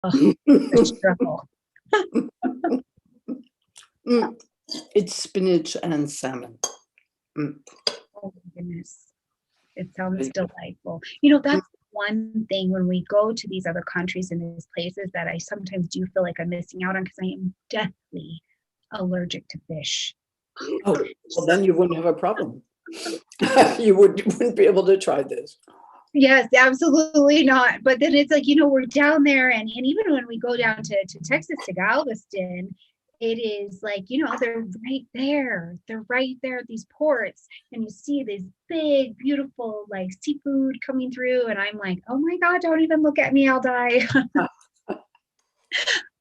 Oh, the struggle. It's spinach and salmon. Oh my goodness. It sounds delightful. You know, that's one thing when we go to these other countries and these places that I sometimes do feel like I'm missing out on, because I am deathly allergic to fish. Oh, well, then you wouldn't have a problem. You wouldn't be able to try this. Yes, absolutely not. But then it's like, you know, we're down there, and even when we go down to Texas, to Galveston, it is like, you know, they're right there. They're right there at these ports, and you see these big, beautiful, like seafood coming through. And I'm like, oh my God, don't even look at me, I'll die.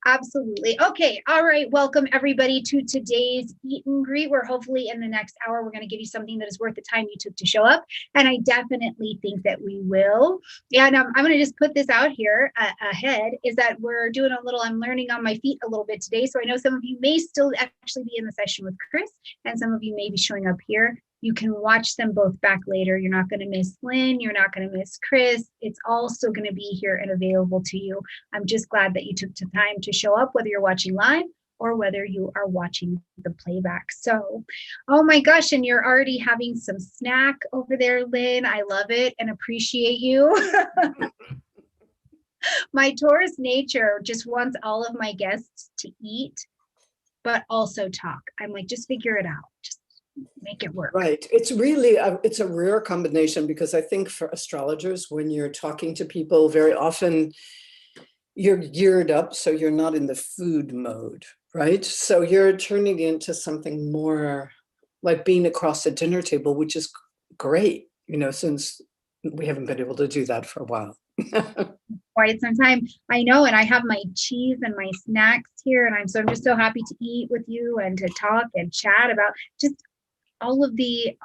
Absolutely. Okay. All right. Welcome everybody to today's Eat and Greet, where hopefully in the next hour, we're going to give you something that is worth the time you took to show up. And I definitely think that we will. And I'm going to just put this out here ahead, is that we're doing a little, I'm learning on my feet a little bit today. So I know some of you may still actually be in the session with Chris, and some of you may be showing up here. You can watch them both back later. You're not going to miss Lynn. You're not going to miss Chris. It's all still going to be here and available to you. I'm just glad that you took the time to show up, whether you're watching live or whether you are watching the playback. So, oh my gosh, and you're already having some snack over there, Lynn. I love it and appreciate you. My Taurus nature just wants all of my guests to eat, but also talk. I'm like, just figure it out. Just make it work. Right. It's really, it's a rare combination, because I think for astrologers, when you're talking to people, very often you're geared up, so you're not in the food mode, right? So you're turning into something more like being across the dinner table, which is great, you know, since we haven't been able to do that for a while. Quite some time. I know, and I have my cheese and my snacks here, and I'm just so happy to eat with you and to talk and chat about just all of the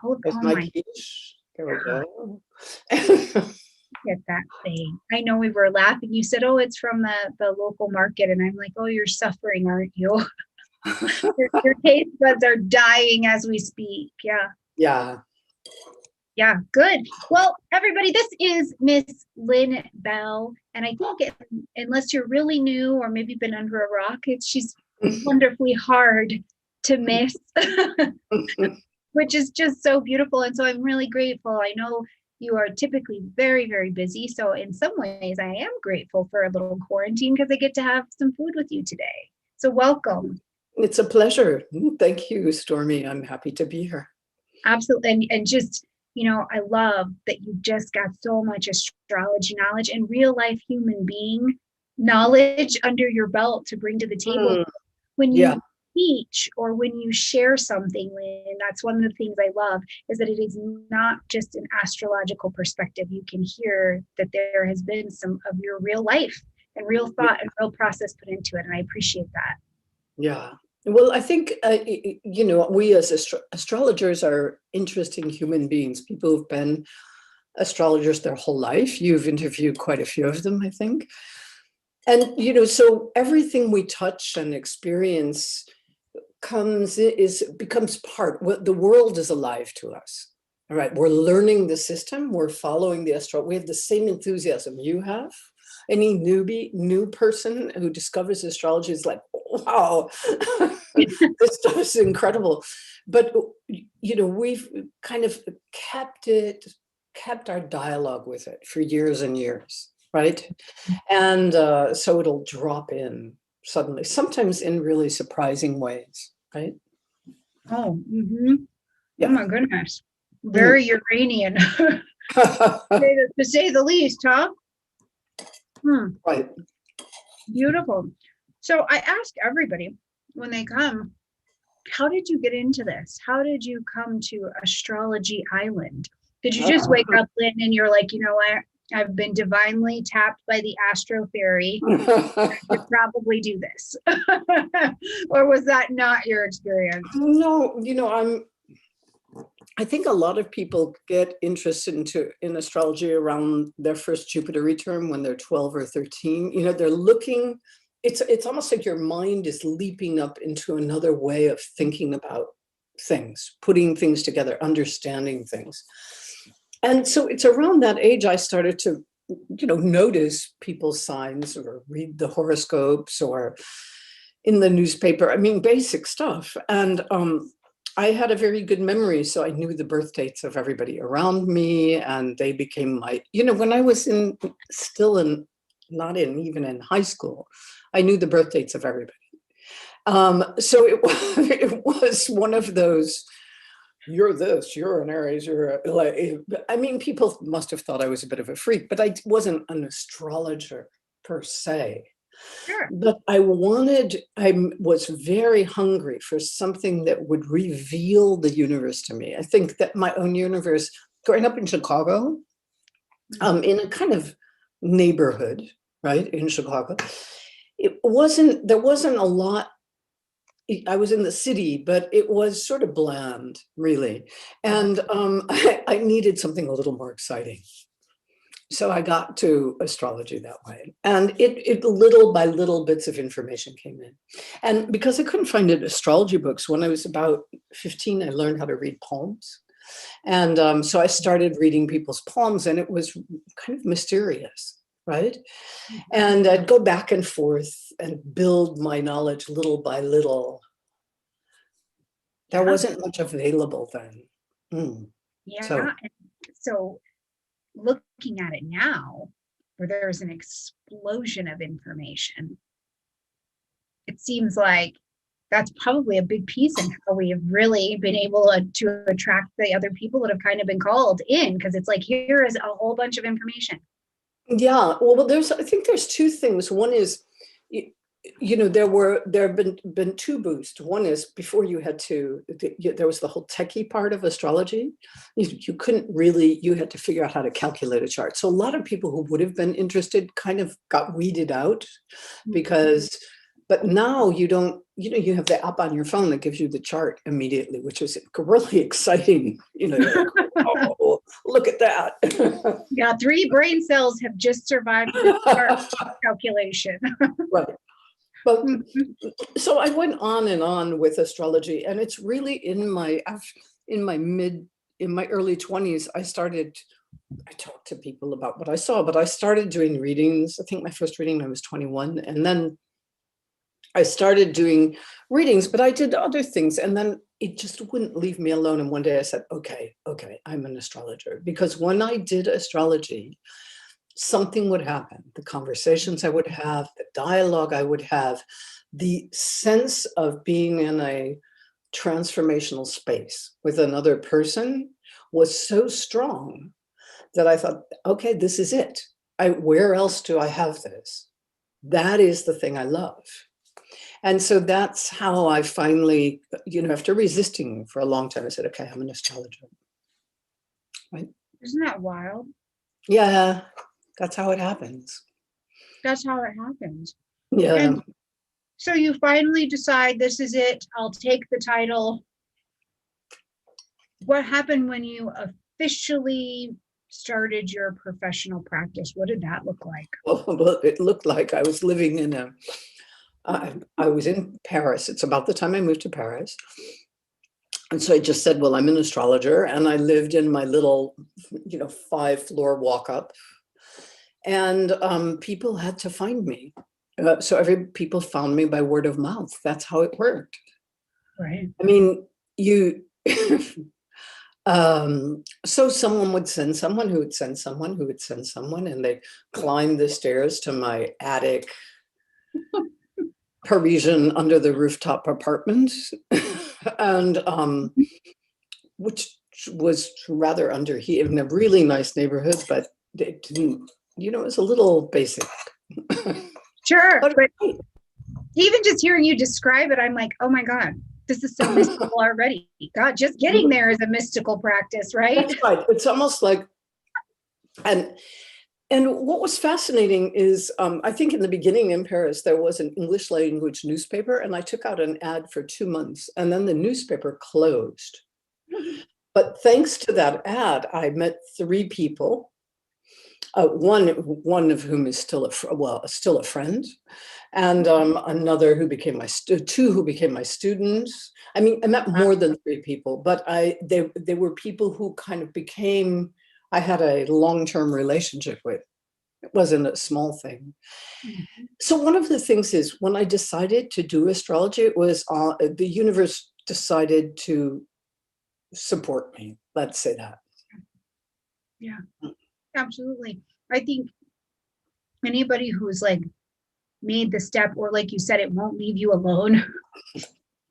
my quiche. There we go. Get that thing. I know we were laughing. You said, "Oh, it's from the local market," and I'm like, "Oh, you're suffering, aren't you?" your taste buds are dying as we speak. Yeah. Yeah. Yeah, good. Well, everybody, this is Miss Lynn Bell, and I think unless you're really new or maybe been under a rock, she's wonderfully hard to miss, which is just so beautiful. And so I'm really grateful. I know you are typically very, very busy. So in some ways, I am grateful for a little quarantine, because I get to have some food with you today. So welcome. It's a pleasure. Thank you, Stormy. I'm happy to be here. Absolutely. And just, you know, I love that you just got so much astrology knowledge and real life human being knowledge under your belt to bring to the table. When you teach or when you share something, Lynn, that's one of the things I love, is that it is not just an astrological perspective. You can hear that there has been some of your real life and real thought and real process put into it. And I appreciate that. Yeah. Well, I think, you know, we as astrologers are interesting human beings, people who've been astrologers their whole life. You've interviewed quite a few of them, I think. And, you know, so everything we touch and experience becomes part. The world is alive to us. All right. We're learning the system. We're following the we have the same enthusiasm you have. Any new person who discovers astrology is like, wow, this stuff is incredible. But, you know, we've kind of kept our dialogue with it for years and years, right? And so it'll drop in suddenly, sometimes in really surprising ways, right? Oh, yeah. Oh my goodness. Very Uranian, to say the least, huh? Right. Beautiful. So I ask everybody when they come, how did you get into this? How did you come to Astrology Island? Did you just wake up, Lynn, and you're like, you know what? I've been divinely tapped by the Astro Fairy. I could probably do this. Or was that not your experience? No, you know, I think a lot of people get interested in astrology around their first Jupiter return when they're 12 or 13. You know, they're looking, it's almost like your mind is leaping up into another way of thinking about things, putting things together, understanding things. And so it's around that age I started to notice people's signs or read the horoscopes or in the newspaper. I mean, basic stuff. And I had a very good memory, so I knew the birth dates of everybody around me, and they became my, when I was not even in high school, I knew the birth dates of everybody. So it was one of those, you're this, you're an Aries, people must have thought I was a bit of a freak, but I wasn't an astrologer per se. Sure. But I was very hungry for something that would reveal the universe to me. I think that my own universe, growing up in Chicago, in a kind of neighborhood, right, in Chicago, there wasn't a lot. I was in the city, but it was sort of bland, really. And I needed something a little more exciting. So I got to astrology that way. And it little by little bits of information came in. And because I couldn't find astrology books, when I was about 15, I learned how to read palms. And so I started reading people's palms, and it was kind of mysterious, right? And I'd go back and forth and build my knowledge little by little. There wasn't much available then. Yeah. So looking at it now, where there's an explosion of information, it seems like that's probably a big piece in how we have really been able to attract the other people that have kind of been called in, because it's like, here is a whole bunch of information. Yeah, well, I think there's two things. One is, there have been two boosts. One is, before you had there was the whole techie part of astrology. You couldn't really, you had to figure out how to calculate a chart. So a lot of people who would have been interested kind of got weeded out but now you don't, you have the app on your phone that gives you the chart immediately, which is really exciting. You're like, oh, look at that. Yeah, 3 brain cells have just survived the chart calculation. Right. But so I went on and on with astrology, and it's really in my early 20s, I talked to people about what I saw, but I started doing readings. I think my first reading, I was 21. And then I started doing readings, but I did other things. And then it just wouldn't leave me alone. And one day I said, okay, I'm an astrologer. Because when I did astrology, something would happen. The conversations I would have, the dialogue I would have, the sense of being in a transformational space with another person was so strong that I thought, okay, this is it. Where else do I have this? That is the thing I love. And so that's how I finally, after resisting for a long time, I said, okay, I'm an astrologer. Right? Isn't that wild? Yeah, that's how it happens. That's how it happens. Yeah. And so you finally decide, this is it, I'll take the title. What happened when you officially started your professional practice? What did that look like? Well, it looked like I was living I was in Paris. It's about the time I moved to Paris. And so I just said, well, I'm an astrologer, and I lived in my little, 5-floor walk-up, and people had to find me. So people found me by word of mouth. That's how it worked. Right. I mean, so someone would send someone who would send someone who would send someone, and they'd climb the stairs to my attic Parisian under the rooftop apartment, and which was rather underheated in a really nice neighborhood, but it didn't, it was a little basic. Sure, but even just hearing you describe it, I'm like, oh my God, this is so mystical already. God, just getting there is a mystical practice, right? That's right. It's almost like, and what was fascinating is, I think in the beginning in Paris, there was an English language newspaper, and I took out an ad for 2 months, and then the newspaper closed. But thanks to that ad, I met 3 people, one of whom is still a friend, and another who became 2 who became my students. I mean, I met more than 3 people, but they were people who kind of became, I had a long-term relationship with. It wasn't a small thing. Mhm. So one of the things is when I decided to do astrology, it was the universe decided to support me. Let's say that. Yeah, absolutely. I think anybody who's like made the step, or like you said, it won't leave you alone,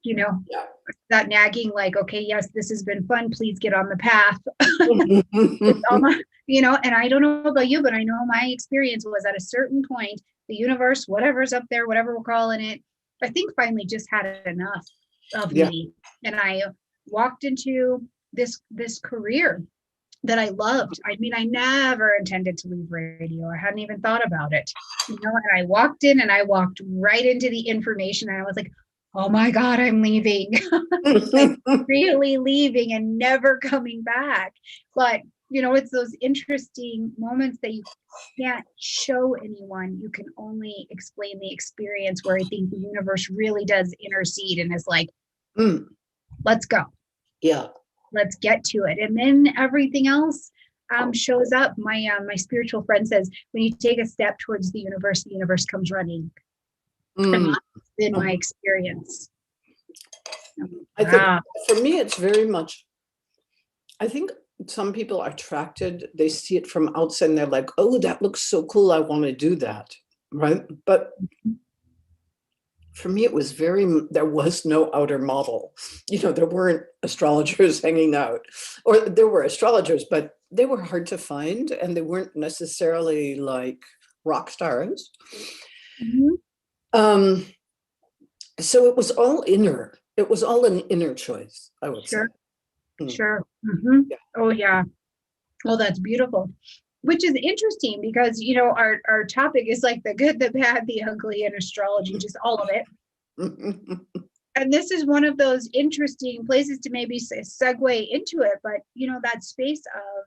you know, Yeah. that nagging, like, okay, yes, this has been fun. Please get on the path. It's almost, and I don't know about you, but I know my experience was at a certain point, the universe, whatever's up there, whatever we're calling it, I think finally just had enough of Yeah. me. And I walked into this career that I loved. I mean, I never intended to leave radio. I hadn't even thought about it. And I walked in and I walked right into the information and I was like, oh my God, I'm leaving. Like really leaving and never coming back. But it's those interesting moments that you can't show anyone. You can only explain the experience, where I think the universe really does intercede and is like, Mm. let's go. Yeah. Let's get to it. And then everything else shows up. My spiritual friend says, when you take a step towards the universe comes running. And Mm. that's been my experience. I think Wow. for me, it's very much, I think some people are attracted, they see it from outside and they're like, oh, that looks so cool. I want to do that. Right. But for me, it was there was no outer model. There weren't astrologers hanging out, or there were astrologers, but they were hard to find and they weren't necessarily like rock stars. Mhm. So it was all inner. It was all an inner choice, I would say. Sure. Mm. Sure. Mm-hmm. Yeah. Oh, yeah. Oh, that's beautiful. Which is interesting because, our topic is like the good, the bad, the ugly, and astrology, just all of it. And this is one of those interesting places to maybe segue into it. But, that space of,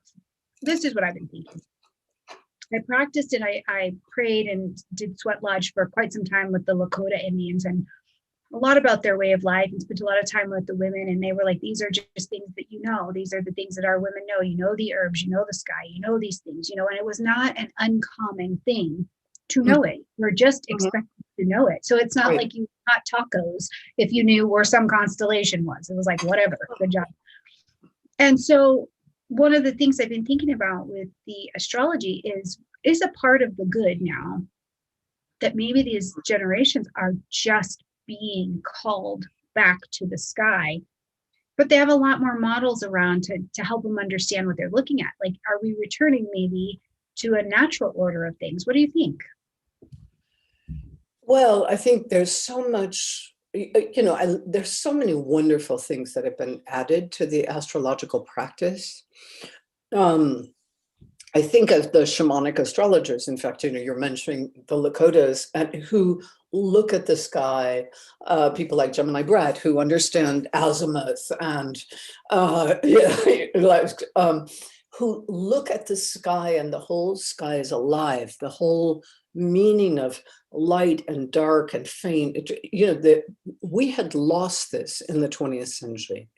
this is what I've been thinking. I practiced and I prayed and did sweat lodge for quite some time with the Lakota Indians, and a lot about their way of life, and spent a lot of time with the women. And they were like, these are just things that these are the things that our women know. The herbs, the sky, these things, and it was not an uncommon thing to know it. We're just expected to know it. So it's not Right. like you got tacos if you knew where some constellation was. It was like, whatever, good job. And so one of the things I've been thinking about with the astrology is a part of the good now, that maybe these generations are just being called back to the sky, but they have a lot more models around to help them understand what they're looking at. Like, are we returning maybe to a natural order of things? What do you think? Well, I think there's so much, there's so many wonderful things that have been added to the astrological practice. I think of the shamanic astrologers. In fact, you're mentioning the Lakotas, and who look at the sky, people like Gemini Brett, who understand azimuth and who look at the sky, and the whole sky is alive. The whole meaning of light and dark and faint, we had lost this in the 20th century.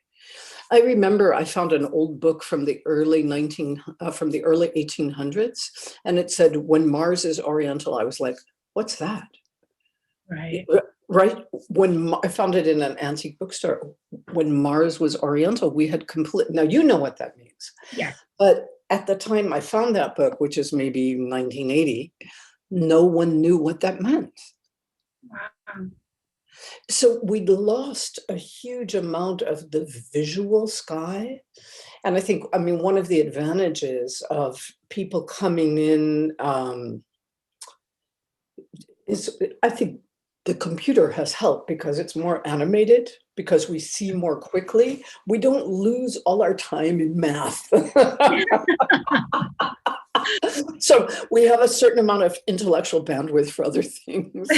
I remember I found an old book from the early 1800s, and it said, when Mars is oriental. I was like, what's that? Right. Right. When I found it in an antique bookstore, when Mars was oriental, we had now you know what that means. Yeah. But at the time I found that book, which is maybe 1980, no one knew what that meant. Wow. So we'd lost a huge amount of the visual sky. And I think, one of the advantages of people coming in is, I think the computer has helped because it's more animated, because we see more quickly. We don't lose all our time in math. So we have a certain amount of intellectual bandwidth for other things.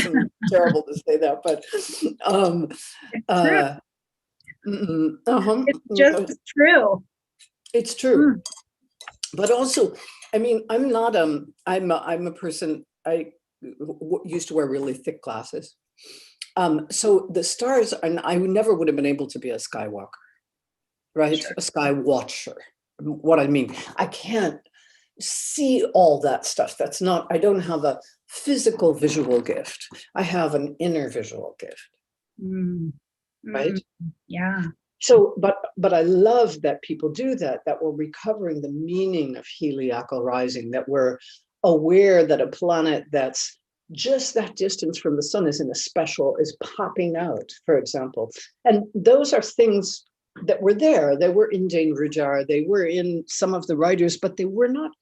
Terrible to say that, but It's just true. It's true. But also, I'm not I'm a person, I used to wear really thick glasses. So the stars, and I never would have been able to be a skywalker, right? Sure. A sky watcher. What I mean, I can't, see all that stuff. That's not, I don't have a physical visual gift. I have an inner visual gift. Mm. Right? Yeah. So, but I love that people do that, that we're recovering the meaning of heliacal rising, that we're aware that a planet that's just that distance from the sun is is popping out, for example. And those are things that were there. They were in Jane Rudyard, they were in some of the writers, but they were not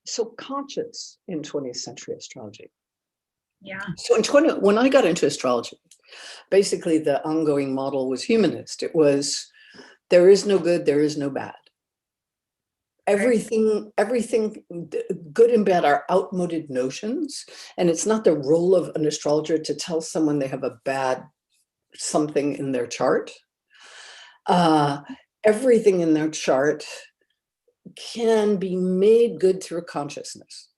so conscious in 20th century astrology. Yeah. So when I got into astrology, basically the ongoing model was humanist. It was, there is no good, there is no bad. Everything good and bad are outmoded notions, and it's not the role of an astrologer to tell someone they have a bad something in their chart. Everything in their chart can be made good through consciousness.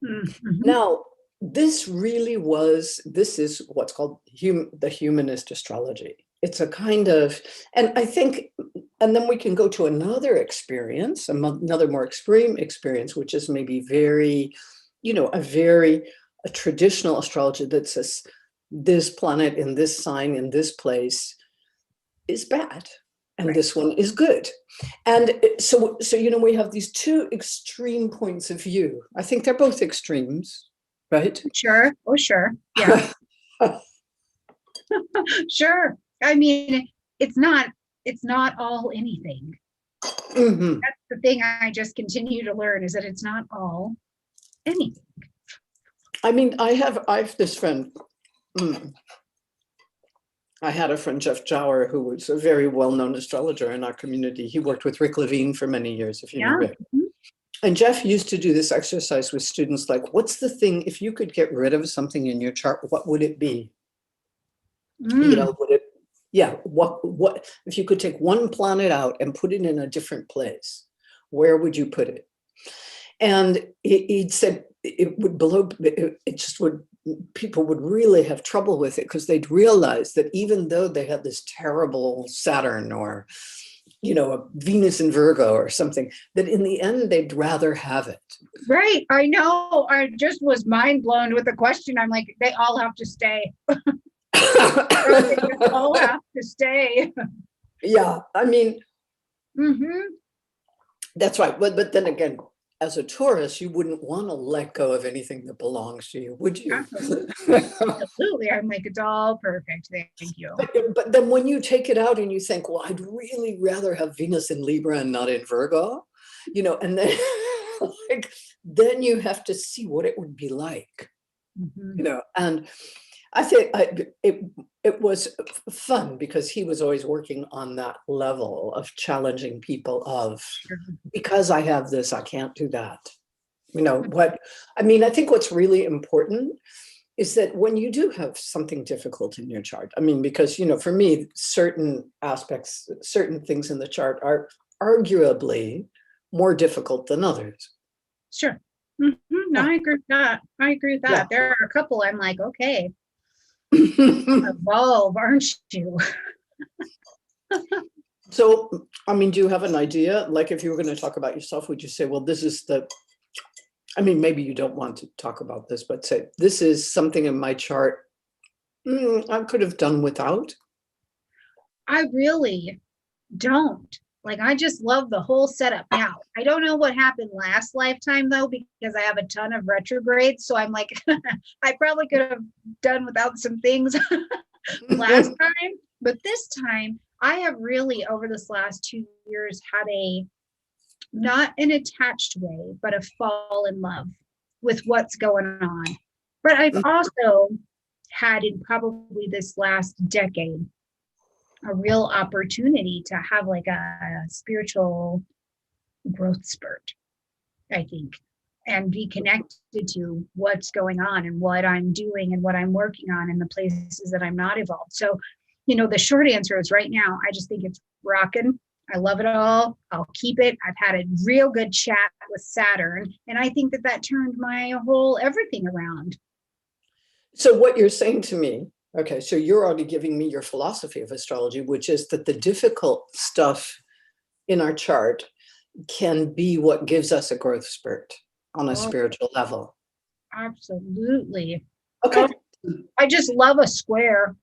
Mm-hmm. Now, this is what's called the humanist astrology. It's a kind of, and I think, and then we can go to another experience, another more extreme experience, which is maybe very, a traditional astrology that says this planet in this sign in this place is bad, and this one is good. And so we have these two extreme points of view. I think they're both extremes, right? Sure. Oh, sure. Yeah. Sure. I mean, it's not all anything. Mm-hmm. That's the thing I just continue to learn, is that it's not all anything. I mean, I have this friend. I had a friend, Jeff Jower, who was a very well-known astrologer in our community. He worked with Rick Levine for many years, if you know Rick. Mm-hmm. And Jeff used to do this exercise with students, like, what's the thing, if you could get rid of something in your chart, what would it be? What if you could take one planet out and put it in a different place, where would you put it? And he said it would people would really have trouble with it, because they'd realize that even though they had this terrible Saturn or, a Venus in Virgo or something, that in the end, they'd rather have it. Right. I know. I just was mind blown with the question. I'm like, they all have to stay. They all have to stay. Yeah. I mean, mm-hmm. That's right. But then again, as a Taurus, you wouldn't want to let go of anything that belongs to you, would you? Absolutely. I'm like, it's all perfect. Thank you. But then when you take it out and you think, well, I'd really rather have Venus in Libra and not in Virgo, and then then you have to see what it would be like, and I think it was fun, because he was always working on that level of challenging people of, because I have this, I can't do that. I think what's really important is that when you do have something difficult in your chart, because, for me, certain aspects, certain things in the chart are arguably more difficult than others. Sure. Mm-hmm. No, I agree with that. Yeah. There are a couple I'm like, okay, evolve, aren't you? So, do you have an idea? Like, if you were going to talk about yourself, would you say, well, this is maybe you don't want to talk about this, but say, this is something in my chart I could have done without? I really don't. Like, I just love the whole setup. Now, I don't know what happened last lifetime, though, because I have a ton of retrogrades. So I'm like, I probably could have done without some things last time. But this time, I have really, over this last 2 years, had not an attached way, but a fall in love with what's going on. But I've also had, in probably this last decade, a real opportunity to have like a spiritual growth spurt, I think, and be connected to what's going on and what I'm doing and what I'm working on and the places that I'm not involved. So, the short answer is, right now, I just think it's rocking. I love it all. I'll keep it. I've had a real good chat with Saturn, and I think that turned my whole everything around. So what you're saying to me, okay, so you're already giving me your philosophy of astrology, which is that the difficult stuff in our chart can be what gives us a growth spurt on a Oh, spiritual level. absolutely. Okay. I just love a square.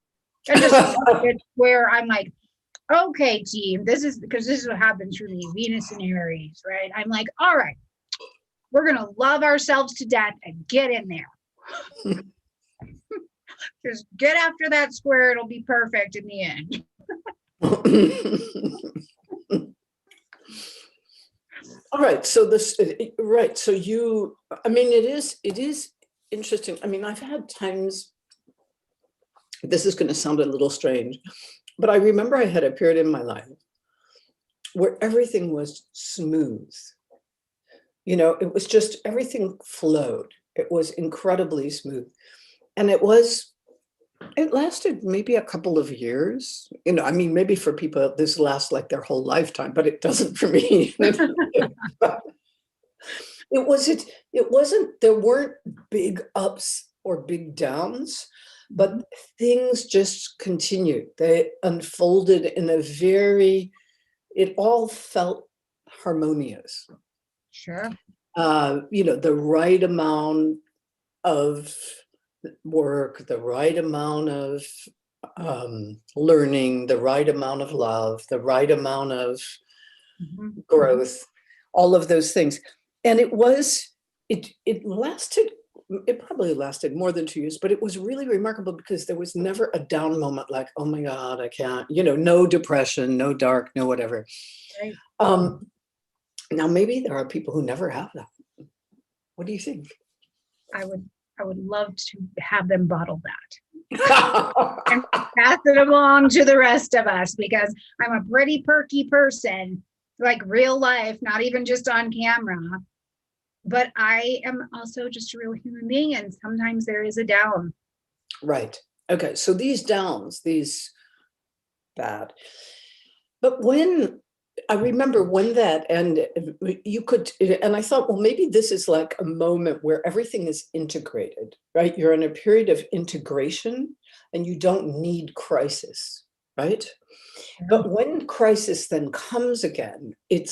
I just love a good square. I'm like, okay, team, this is what happens for me, Venus and Aries, right? I'm like, all right, we're going to love ourselves to death and get in there. Just get after that square. It'll be perfect in the end. All right. So right. So I mean, it is interesting. I mean, I've had times, this is going to sound a little strange, but I remember I had a period in my life where everything was smooth. It was just, everything flowed. It was incredibly smooth. And it lasted maybe a couple of years. I mean, maybe for people, this lasts like their whole lifetime, but it doesn't for me. It wasn't, there weren't big ups or big downs, but things just continued. They unfolded in it all felt harmonious. Sure. The right amount of work, the right amount of learning, the right amount of love, the right amount of growth, all of those things. And it probably lasted more than 2 years, but it was really remarkable because there was never a down moment like, oh my God, I can't, no depression, no dark, no whatever. Right. Now, maybe there are people who never have that. What do you think? I would love to have them bottle that and pass it along to the rest of us, because I'm a pretty perky person, like real life, not even just on camera. But I am also just a real human being, and sometimes there is a down. Right. Okay. So these downs, these bad. But I remember when that ended, and I thought, well, maybe this is like a moment where everything is integrated, right? You're in a period of integration and you don't need crisis, right? Yeah. But when crisis then comes again, it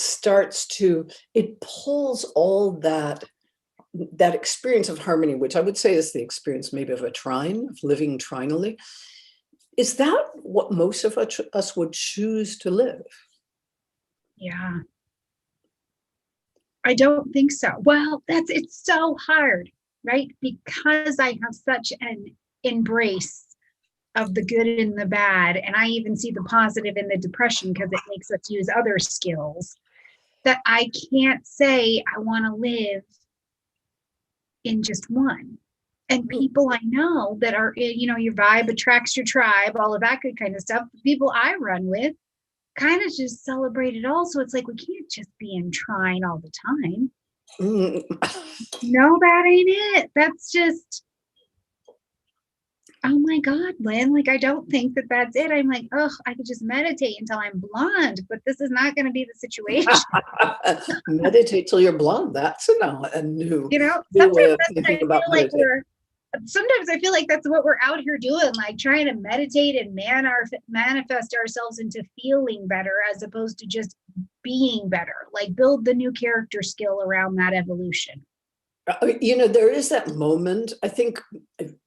pulls all that experience of harmony, which I would say is the experience maybe of a trine, of living trinally. Is that what most of us would choose to live? Yeah. I don't think so. Well, it's so hard, right? Because I have such an embrace of the good and the bad, and I even see the positive in the depression because it makes us use other skills, that I can't say I want to live in just one. And people I know that are, your vibe attracts your tribe, all of that good kind of stuff. The people I run with kind of just celebrate it all. So it's like, we can't just be in trine all the time. No, that ain't it. That's just, oh my God, Lynn, like, I don't think that that's it. I'm like, oh, I could just meditate until I'm blonde, but this is not going to be the situation. Meditate till you're blonde. That's a new way of thinking about meditating. Sometimes I feel like that's what we're out here doing, like trying to meditate and manifest ourselves into feeling better, as opposed to just being better, like build the new character skill around that evolution. There is that moment. I think,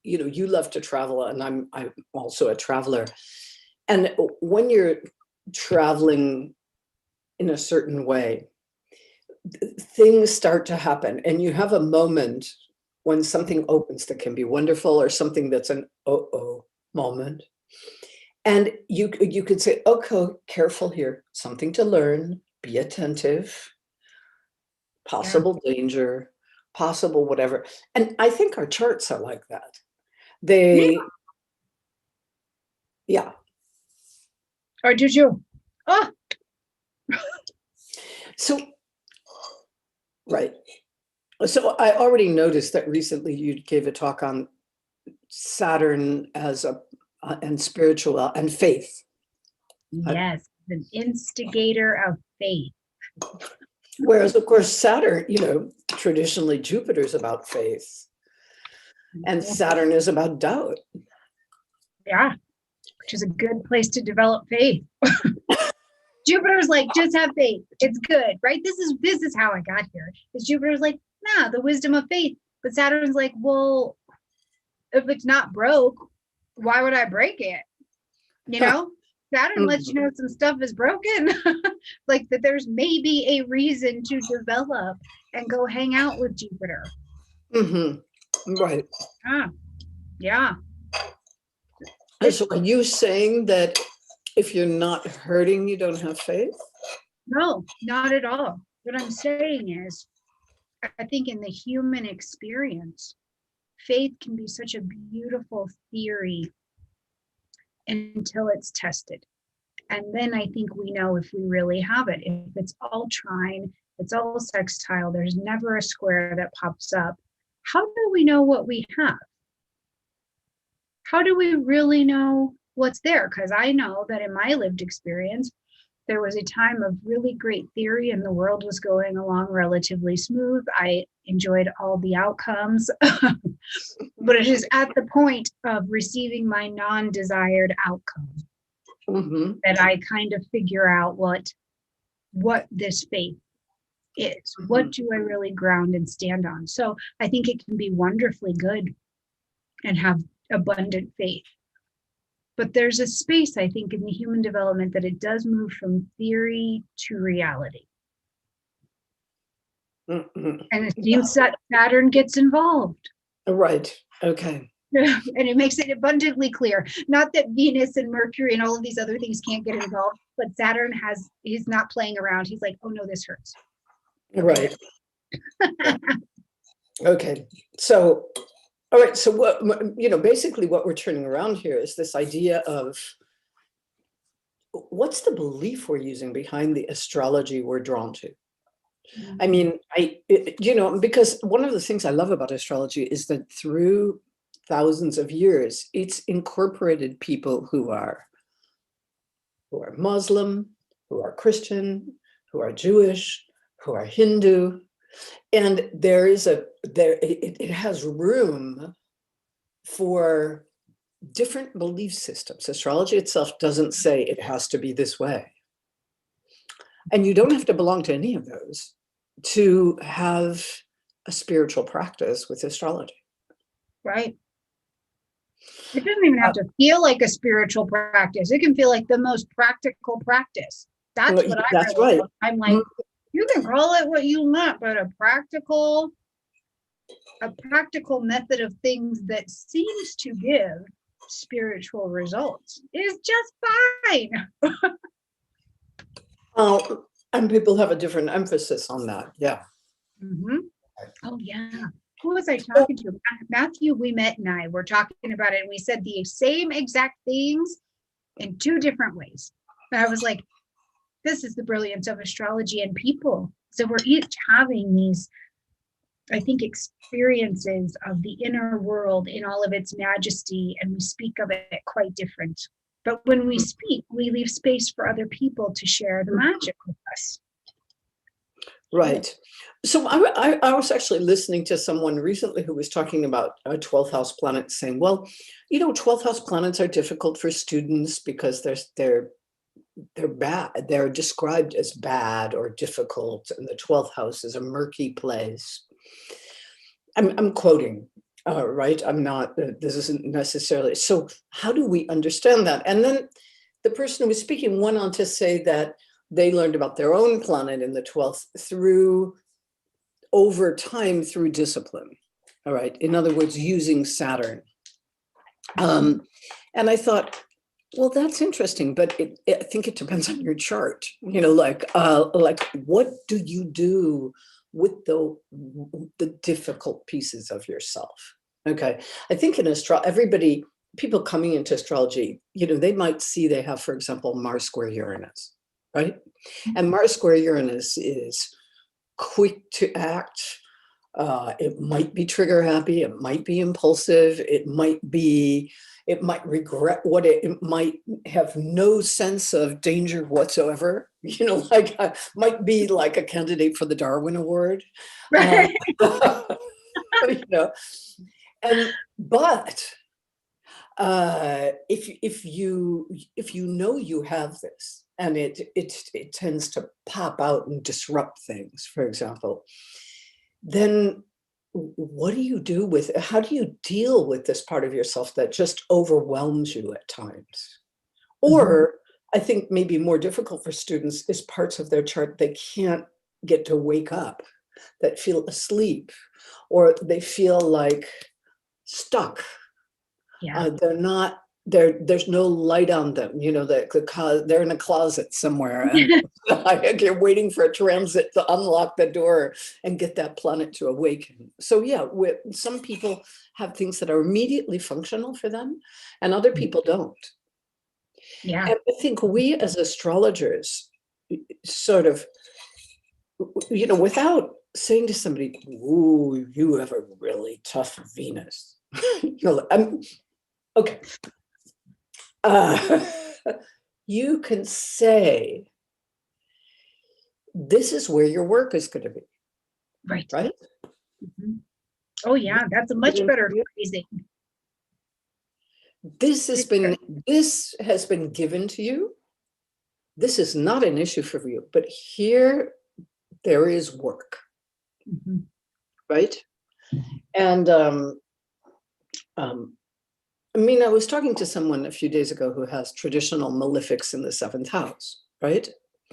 you love to travel, and I'm also a traveler. And when you're traveling in a certain way, things start to happen, and you have a moment when something opens that can be wonderful, or something that's an moment. And you could say, okay, careful here, something to learn, be attentive, possible danger, possible whatever. And I think our charts are like that. Yeah. Or did you? Oh. So, right. So I already noticed that recently you gave a talk on Saturn as and spiritual and faith. Yes, an instigator of faith. Whereas, of course, Saturn, traditionally Jupiter is about faith, and Saturn is about doubt. Yeah, which is a good place to develop faith. Jupiter's like, just have faith. It's good, right? This is how I got here. Is Jupiter's like, nah, the wisdom of faith. But Saturn's like, well, if it's not broke, why would I break it? You know, Saturn lets you know some stuff is broken, like that there's maybe a reason to develop and go hang out with Jupiter. Right. Ah, yeah. So are you saying that if you're not hurting, you don't have faith? No, not at all. What I'm saying is, I think in the human experience, faith can be such a beautiful theory until it's tested. And then I think we know if we really have it. If it's all trine, it's all sextile, there's never a square that pops up. How do we know what we have? How do we really know what's there? Because I know that in my lived experience, there was a time of really great theory and the world was going along relatively smooth. I enjoyed all the outcomes, but it is at the point of receiving my non-desired outcome that I kind of figure out what this faith is. What do I really ground and stand on? So I think it can be wonderfully good and have abundant faith. But there's a space, I think, in the human development that it does move from theory to reality. And it seems that Saturn gets involved. Right. Okay. And it makes it abundantly clear. Not that Venus and Mercury and all of these other things can't get involved, but Saturn he's not playing around. He's like, oh no, this hurts. Right. Okay. So, all right. So what, basically what we're turning around here is this idea of what's the belief we're using behind the astrology we're drawn to? I mean, because one of the things I love about astrology is that through thousands of years, it's incorporated people who are Muslim, who are Christian, who are Jewish, who are Hindu, and it has room for different belief systems. Astrology itself doesn't say it has to be this way, and you don't have to belong to any of those to have a spiritual practice with astrology. Right. It doesn't even have to feel like a spiritual practice. It can feel like the most practical practice. That's what That's really right. love. I'm like, you can call it what you want, but a practical method of things that seems to give spiritual results is just fine. Oh, and people have a different emphasis on that. Yeah. Oh, yeah. Who was I talking to? Matthew, we met, and I were talking about it, and we said the same exact things in two different ways. And I was like, this is the brilliance of astrology and people. So we're each having these, I think, experiences of the inner world in all of its majesty, and we speak of it quite different. But when we speak, we leave space for other people to share the magic with us. Right. So I was actually listening to someone recently who was talking about 12th house planets, saying, well, 12th house planets are difficult for students because they're bad. They're described as bad or difficult, and the 12th house is a murky place. I'm quoting, right? I'm not. This isn't necessarily. So how do we understand that? And then the person who was speaking went on to say that they learned about their own planet in the 12th over time through discipline. All right. In other words, using Saturn. And I thought, well, that's interesting, but I think it depends on your chart. Like what do you do with the difficult pieces of yourself? Okay. I think in people coming into astrology, they might see they have, for example, Mars square Uranus, right? And Mars square Uranus is quick to act. It might be trigger happy. It might be impulsive. It might regret it might have no sense of danger whatsoever. Might be like a candidate for the Darwin Award. Right. If you know you have this, and it tends to pop out and disrupt things, for example, then what do you do with, how do you deal with this part of yourself that just overwhelms you at times? Or I think maybe more difficult for students is parts of their chart they can't get to wake up, that feel asleep, or they feel like stuck. Yeah. They're not, there's no light on them, you know, they're in a closet somewhere and like you're waiting for a transit to unlock the door and get that planet to awaken. So yeah, some people have things that are immediately functional for them and other people don't. Yeah. And I think we as astrologers sort of, you know, without saying to somebody, ooh, you have a really tough Venus. You know, okay. You can say, this is where your work is going to be. Right. Right? Oh yeah, that's a much better phrasing. This has been given to you. This is not an issue for you, but here there is work. Right? And I mean, I was talking to someone a few days ago who has traditional malefics in the 7th house, right?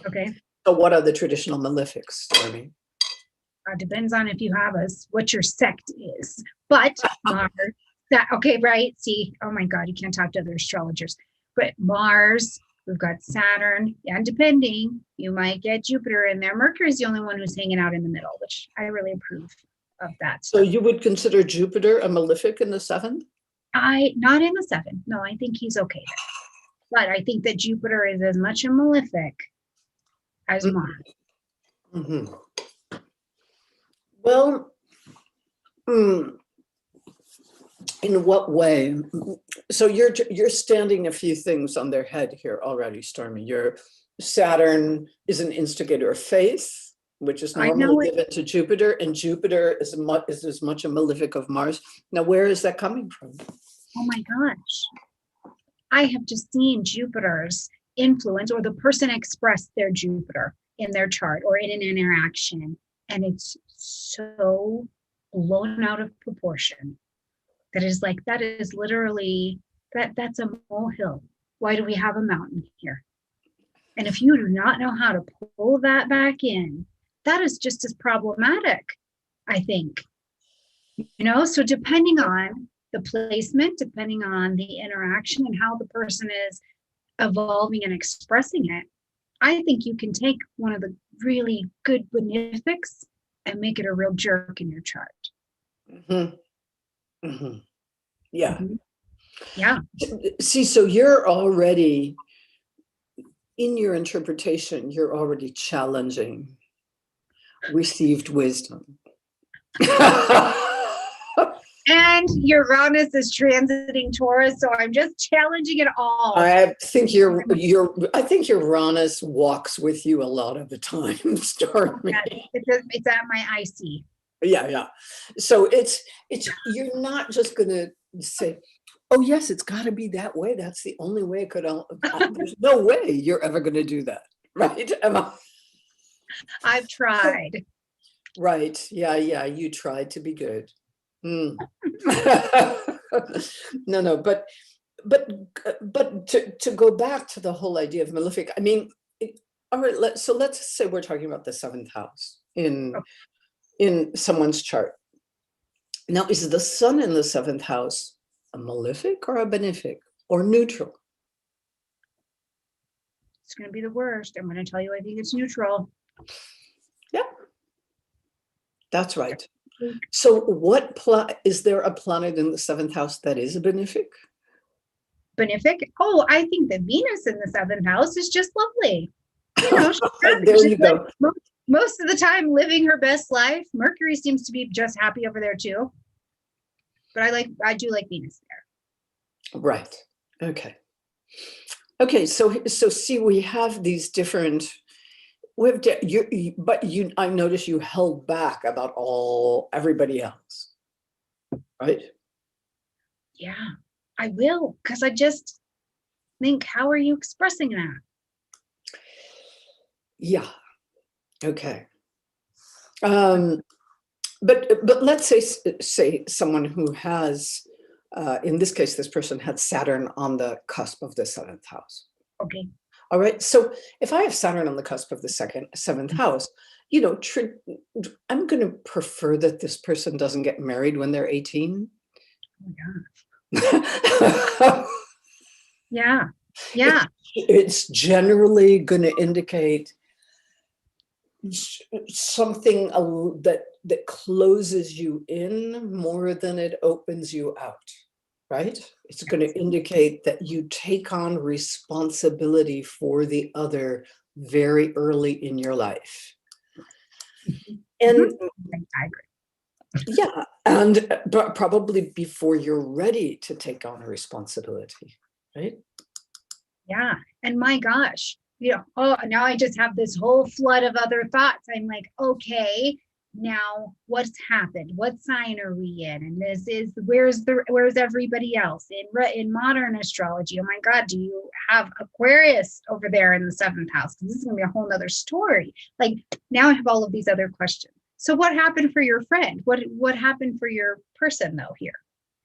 Okay. So what are the traditional malefics, Stormy? Depends on if you have what your sect is. But Mars, okay, right? See, oh my God, you can't talk to other astrologers. But Mars, we've got Saturn, and depending, you might get Jupiter in there. Mercury is the only one who's hanging out in the middle, which I really approve of that stuff. So you would consider Jupiter a malefic in the 7th? Not in the 7th. No, I think he's okay there. But I think that Jupiter is as much a malefic as Mars. Well, in what way? So you're standing a few things on their head here already, Stormy. Your Saturn is an instigator of faith, which is normally given to Jupiter, and Jupiter is as much a malefic of Mars. Now, where is that coming from? Oh my gosh. I have just seen Jupiter's influence, or the person express their Jupiter in their chart or in an interaction, and it's so blown out of proportion that is like, that is literally, that's a molehill. Why do we have a mountain here? And if you do not know how to pull that back in, that is just as problematic, I think. You know, so depending on the placement, depending on the interaction and how the person is evolving and expressing it, I think you can take one of the really good benefics and make it a real jerk in your chart. Yeah. Yeah. See, so you're already, in your interpretation, you're already challenging received wisdom. And Uranus is transiting Taurus, so I'm just challenging it all. I think I think Uranus walks with you a lot of the time, Stormy. Yeah, it's at my IC. Yeah. So it's you're not just gonna say, oh yes, it's got to be that way. That's the only way it could. There's no way you're ever going to do that, right? I've tried. Right. Yeah. You tried to be good. No, but to go back to the whole idea of malefic, I mean, all right, let's say we're talking about the 7th house in someone's chart. Now, is the sun in the 7th house a malefic or a benefic or neutral? It's going to be the worst. I'm going to tell you, I think it's neutral. Yeah, that's right. So is there a planet in the 7th house that is a benefic? Benefic? Oh, I think the Venus in the 7th house is just lovely. You know, there you go. Most of the time living her best life. Mercury seems to be just happy over there too. But I do like Venus there. Right. Okay. So see, we have these different. I notice you held back about everybody else, right? Yeah, I will, because I just think, how are you expressing that? Yeah. Okay. Um, but let's say someone who has, in this case, this person had Saturn on the cusp of the seventh house. Okay. All right. So if I have Saturn on the cusp of the seventh house, you know, I'm going to prefer that this person doesn't get married when they're 18. Oh, Yeah. yeah. Yeah. It's generally going to indicate something that closes you in more than it opens you out, right? It's going to indicate that you take on responsibility for the other very early in your life. And I agree. yeah, and but probably before you're ready to take on responsibility, right? Yeah. And my gosh, oh, now I just have this whole flood of other thoughts. I'm like, okay, now what's happened? What sign are we in? And this is where's everybody else in modern astrology? Oh my God, do you have Aquarius over there in the seventh house? Because this is gonna be a whole nother story. Like now I have all of these other questions. So what happened for your friend? What happened for your person though here?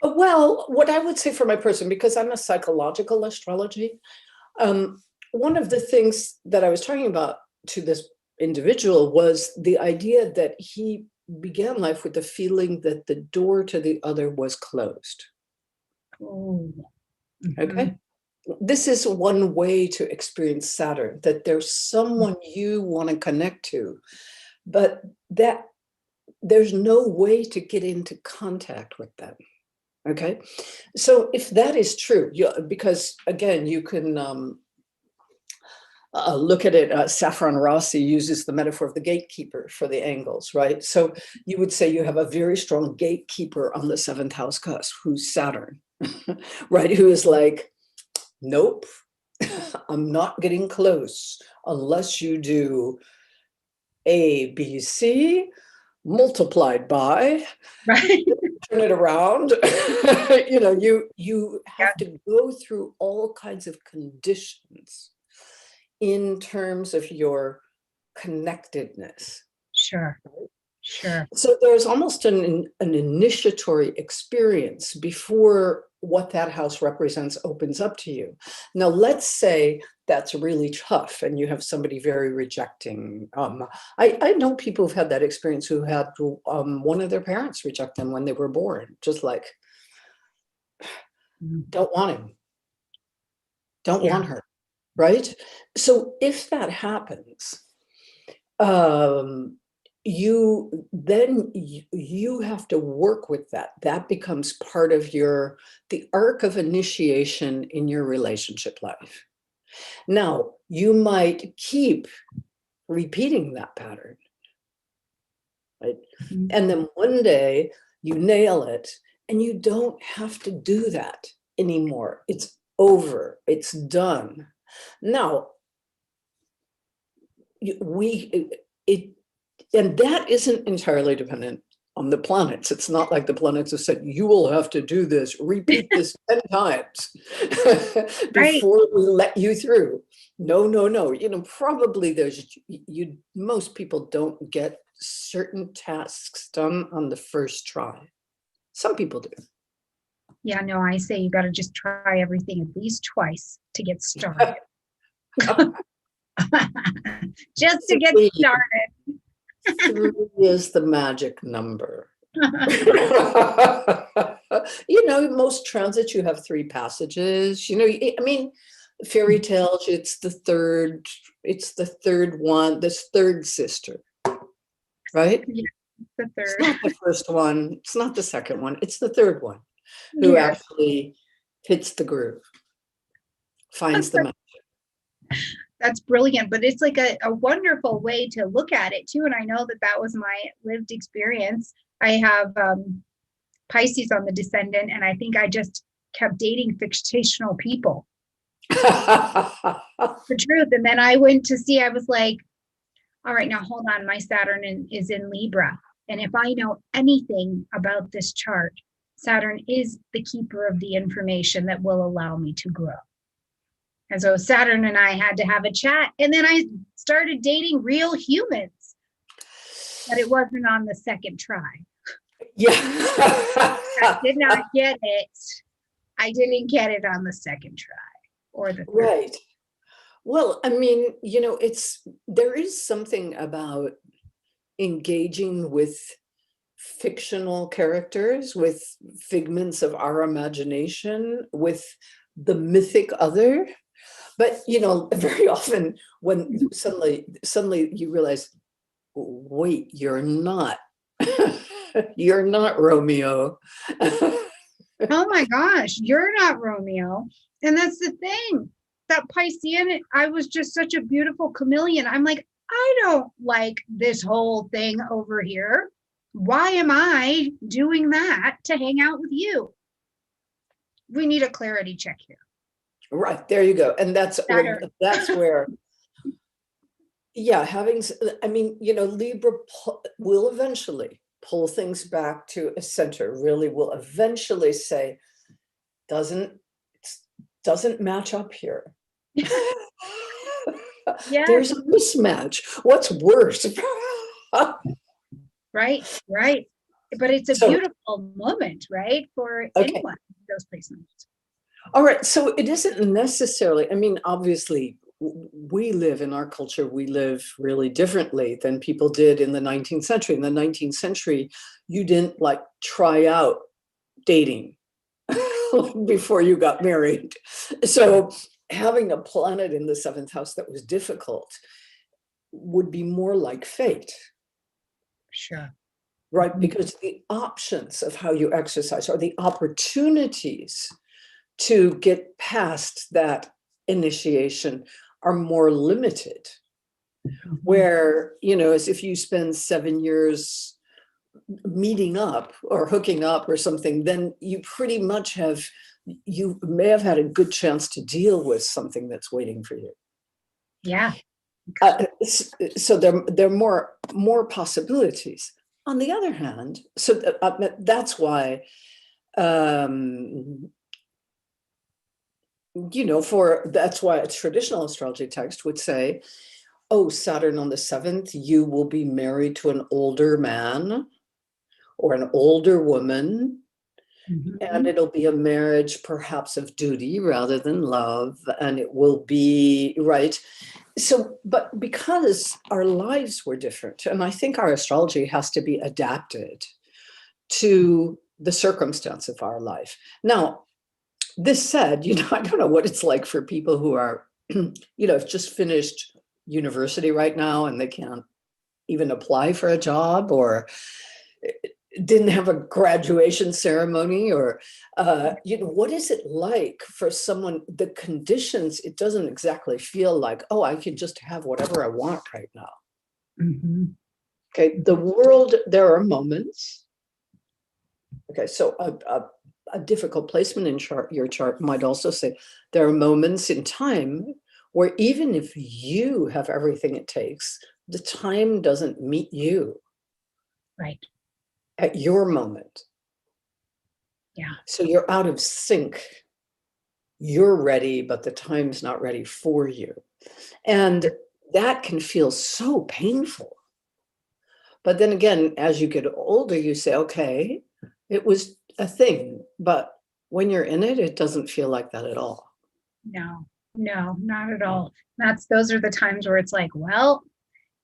Well, what I would say for my person, because I'm a psychological astrology, one of the things that I was talking about to this individual was the idea that he began life with the feeling that the door to the other was closed. Oh, Okay. This is one way to experience Saturn, that there's someone you want to connect to, but that there's no way to get into contact with them. Okay. So if that is true, because again, you can look at it. Saffron Rossi uses the metaphor of the gatekeeper for the angles, right? So you would say you have a very strong gatekeeper on the seventh house cusp, who's Saturn, right? Who is like, nope, I'm not getting close unless you do A, B, C multiplied by, right. turn it around. You have to go through all kinds of conditions in terms of your connectedness. Sure. Sure. So there's almost an initiatory experience before what that house represents opens up to you. Now, let's say that's really tough and you have somebody very rejecting. I know people who've had that experience who had one of their parents reject them when they were born, just like, don't want him, don't want her, right? So if that happens, you have to work with that becomes part of the arc of initiation in your relationship life. Now you might keep repeating that pattern, right? And then one day you nail it and you don't have to do that anymore. It's over, it's done. Now and that isn't entirely dependent on the planets. It's not like the planets have said, you will have to do this, repeat this 10 times before we let you through. No. Probably most people don't get certain tasks done on the first try. Some people do. Yeah, no, I say you got to just try everything at least twice to get started. Just to get started. 3 is the magic number. Most transits, you have 3 passages. I mean, fairy tales, it's the third one, this third sister, right? Yeah, the third. It's not the first one, it's not the second one, it's the third one who actually hits the groove, finds the magic. That's brilliant, but it's like a wonderful way to look at it too. And I know that was my lived experience. I have Pisces on the descendant, and I think I just kept dating fictional people. The truth. And then I went to see, I was like, all right, now hold on, my Saturn is in Libra. And if I know anything about this chart, Saturn is the keeper of the information that will allow me to grow. And so Saturn and I had to have a chat. And then I started dating real humans. But it wasn't on the second try. Yeah. I did not get it. I didn't get it on the second try or the third. Right. Well, I mean, there is something about engaging with fictional characters, with figments of our imagination, with the mythic other. But, very often when suddenly you realize, wait, you're not, you're not Romeo. Oh my gosh, you're not Romeo. And that's the thing. That Piscean, I was just such a beautiful chameleon. I'm like, I don't like this whole thing over here. Why am I doing that to hang out with you? We need a clarity check here. Right, there you go. And that's where, yeah, Libra will eventually pull things back to a center, really will eventually say, doesn't match up here. Yeah. There's a mismatch. What's worse? Right. But it's a beautiful moment, right? For anyone, those placements. All right. So it isn't necessarily, obviously, we live in our culture, we live really differently than people did in the 19th century. In the 19th century, you didn't try out dating before you got married. So having a planet in the 7th house that was difficult would be more like fate. Sure. Right, because the options of how you exercise or the opportunities to get past that initiation are more limited. Where, as if you spend 7 years meeting up or hooking up or something, then you pretty much you may have had a good chance to deal with something that's waiting for you. Yeah. So there are more possibilities. On the other hand, so that's why, that's why a traditional astrology text would say, oh, Saturn on the 7th, you will be married to an older man or an older woman. And it'll be a marriage perhaps of duty rather than love. And it will be, right. So, but because our lives were different, and I think our astrology has to be adapted to the circumstance of our life. Now, this said, I don't know what it's like for people who are, have just finished university right now and they can't even apply for a job or didn't have a graduation ceremony or, what is it like for someone, the conditions, it doesn't exactly feel like, oh, I can just have whatever I want right now. Okay, the world, there are moments. Okay, so a difficult placement in your chart might also say there are moments in time where even if you have everything it takes, the time doesn't meet you. Right. At your moment. Yeah. So you're out of sync. You're ready, but the time's not ready for you. And that can feel so painful. But then again, as you get older, you say, okay, it was a thing. But when you're in it, it doesn't feel like that at all. No, not at all. Those are the times where it's like, well,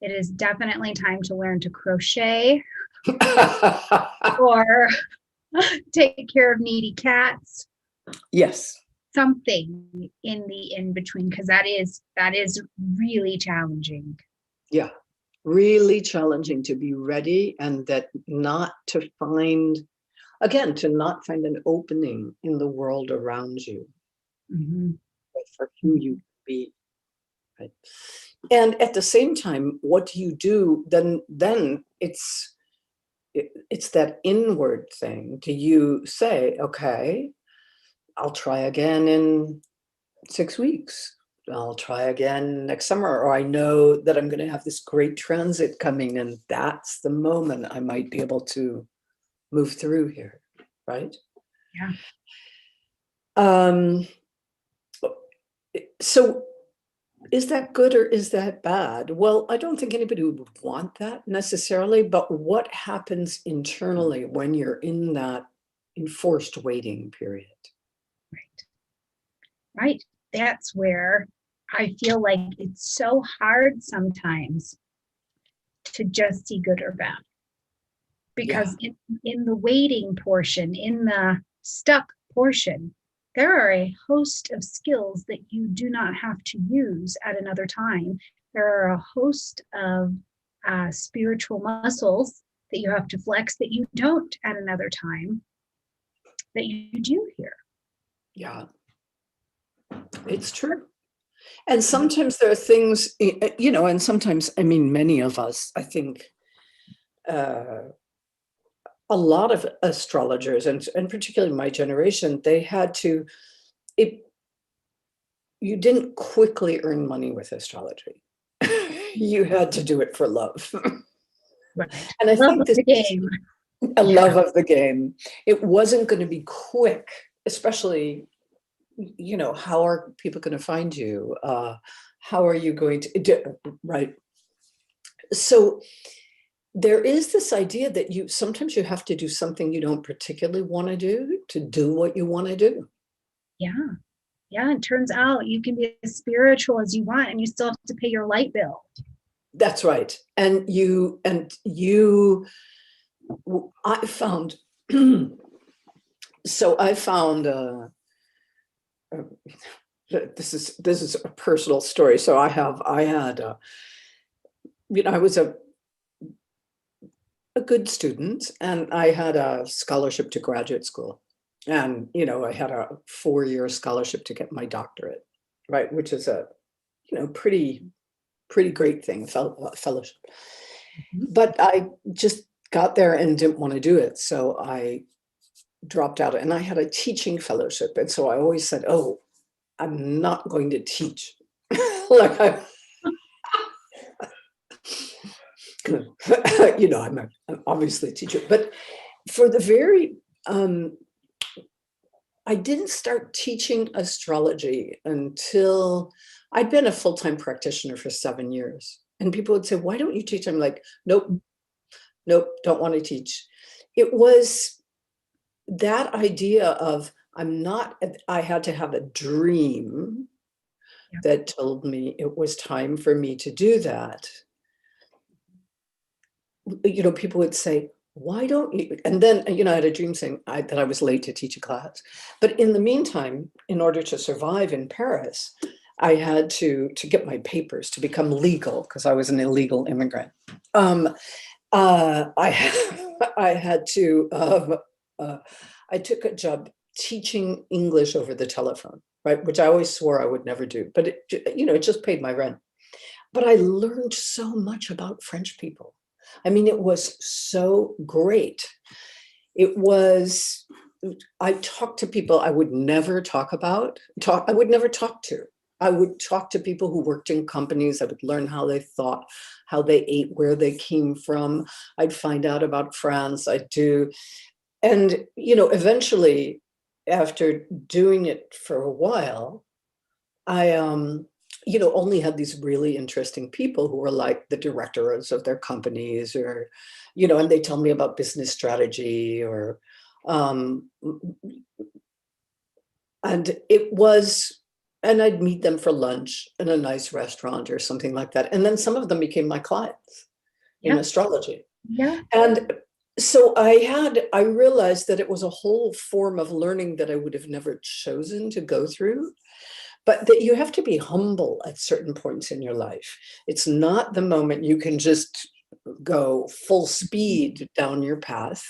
it is definitely time to learn to crochet or take care of needy cats. Yes. Something in the in between, because that is really challenging. Yeah, really challenging to be ready and that not to find an opening in the world around you for who you can be. Right. And at the same time, what do you do? Then it's that inward thing. Do you say, okay, I'll try again in 6 weeks. I'll try again next summer, or I know that I'm going to have this great transit coming, and that's the moment I might be able to move through here, right? Yeah. So is that good or is that bad? Well, I don't think anybody would want that necessarily, but what happens internally when you're in that enforced waiting period? Right. Right. That's where I feel like it's so hard sometimes to just see good or bad. Yeah. Because in the waiting portion, in the stuck portion, there are a host of skills that you do not have to use at another time. There are a host of spiritual muscles that you have to flex that you don't at another time that you do here. Yeah, it's true. And sometimes there are things, and sometimes, I mean, many of us, I think, a lot of astrologers, and particularly my generation, they had to, you didn't quickly earn money with astrology. You had to do it for love. Right. And I Love think of this the is game. a Yeah. love of the game. It wasn't going to be quick, especially, how are people going to find you? How are you going to do, right? So there is this idea that sometimes you have to do something you don't particularly want to do what you want to do. Yeah. Yeah. It turns out you can be as spiritual as you want and you still have to pay your light bill. That's right. I found, so I found, this is a personal story. So I was a good student, and I had a scholarship to graduate school. And, I had a 4-year scholarship to get my doctorate, right? Which is a, pretty great thing, fellowship. Mhm. But I just got there and didn't want to do it. So I dropped out, and I had a teaching fellowship. And so I always said, oh, I'm not going to teach. Like I'm obviously a teacher, but for the very, I didn't start teaching astrology until I'd been a full-time practitioner for 7 years. And people would say, why don't you teach? I'm like, nope, don't want to teach. It was that idea of I had to have a dream that told me it was time for me to do that. People would say, why don't you? And then, I had a dream saying that I was late to teach a class. But in the meantime, in order to survive in Paris, I had to get my papers to become legal, because I was an illegal immigrant. I had to, I took a job teaching English over the telephone, right? Which I always swore I would never do, but it just paid my rent. But I learned so much about French people. I mean, it was so great. I talked to people I would never I would never talk to. I would talk to people who worked in companies. I would learn how they thought, how they ate, where they came from. I'd find out about France. I'd do. And, eventually, after doing it for a while, I, only had these really interesting people who were like the directors of their companies, or, and they tell me about business strategy, or, and I'd meet them for lunch in a nice restaurant or something like that. And then some of them became my clients in astrology. Yeah. And so I realized that it was a whole form of learning that I would have never chosen to go through, but that you have to be humble at certain points in your life. It's not the moment you can just go full speed down your path.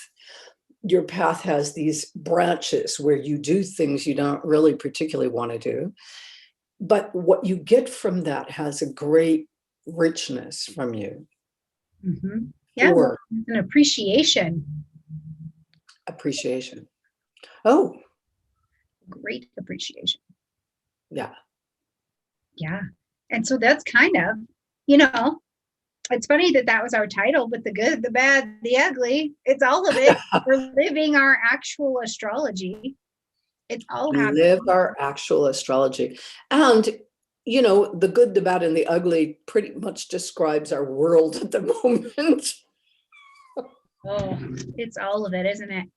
Your path has these branches where you do things you don't really particularly want to do. But what you get from that has a great richness from you. Mm-hmm. Yeah. Well, Or an appreciation. appreciation. Oh, Great appreciation. yeah. Yeah. And so that's kind of, you know, it's funny that that was our title, but the good, the bad, the ugly, it's all of it. We're living our actual astrology. It's all Live happening. our actual astrology. And you know, the good, the bad, and the ugly pretty much describes our world at the moment. Oh, it's all of it, isn't it?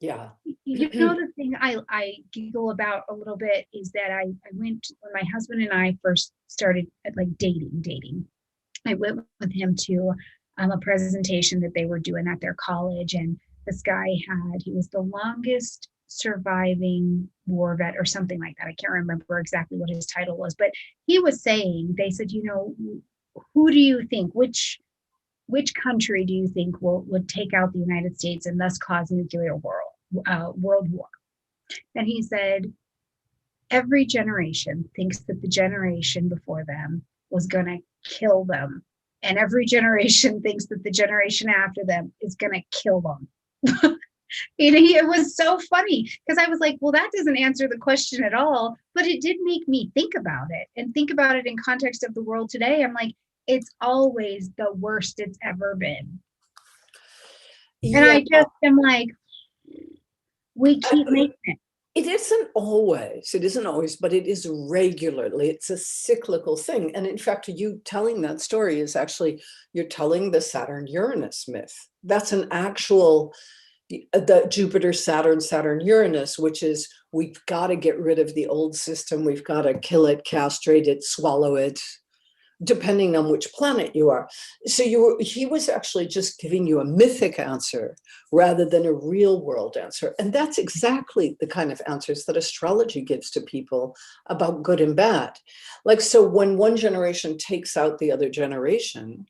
Yeah. You know, the thing I giggle about a little bit is that I went when my husband and I first started like dating. I went with him to a presentation that they were doing at their college, and this guy he was the longest surviving war vet or something like that. I can't remember exactly what his title was, but he was saying, they said, you know, who do you think, which country do you think would take out the United States and thus cause nuclear world war? And he said, every generation thinks that the generation before them was going to kill them. And every generation thinks that the generation after them is going to kill them. It was so funny because I was like, well, that doesn't answer the question at all. But it did make me think about it and think about it in context of the world today. I'm like, it's always the worst it's ever been. And Yeah. I just am like, we keep making it. It isn't always, but it is regularly. It's a cyclical thing. And in fact, you telling that story is actually, you're telling the Saturn Uranus myth. That's an actual, the Jupiter, Saturn Uranus, which is, we've got to get rid of the old system. We've got to kill it, castrate it, swallow it, depending on which planet you are. So he was actually just giving you a mythic answer rather than a real world answer. And that's exactly the kind of answers that astrology gives to people about good and bad. Like, so when one generation takes out the other generation,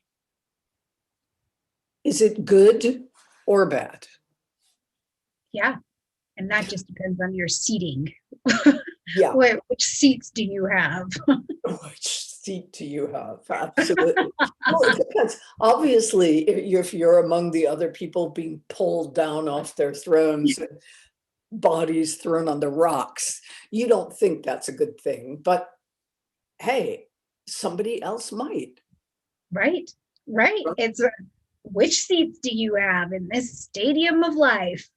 is it good or bad? Yeah. And that just depends on your seating. Yeah. Which seats do you have? Which seat do you have? Absolutely. Well, it depends. Obviously, if you're among the other people being pulled down off their thrones and bodies thrown on the rocks, you don't think that's a good thing. But hey, somebody else might. Right. It's which seats do you have in this stadium of life?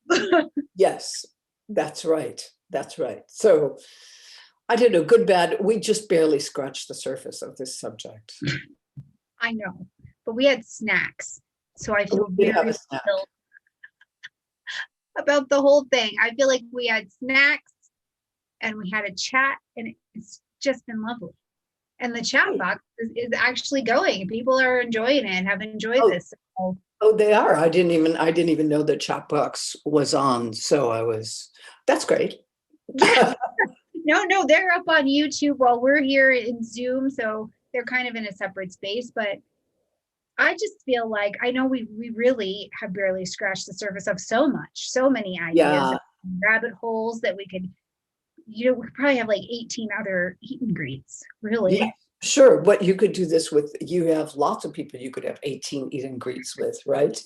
Yes, that's right. That's right. So I don't know, good, bad. We just barely scratched the surface of this subject. I know, but we had snacks. So I feel We did have very a snack. about the whole thing. I feel like we had snacks and we had a chat, and it's just been lovely. And the chat box is actually going. People are enjoying it and have enjoyed this. So, oh, they are. I didn't even know the chat box was on. So that's great. yeah. No, they're up on YouTube while we're here in Zoom. So they're kind of in a separate space, but I just feel like I know we really have barely scratched the surface of so many ideas, rabbit holes that we could, we could probably have like 18 other eat and greets, really. Yeah, sure. But you could do this with, you have lots of people you could have 18 eat and greets with, right?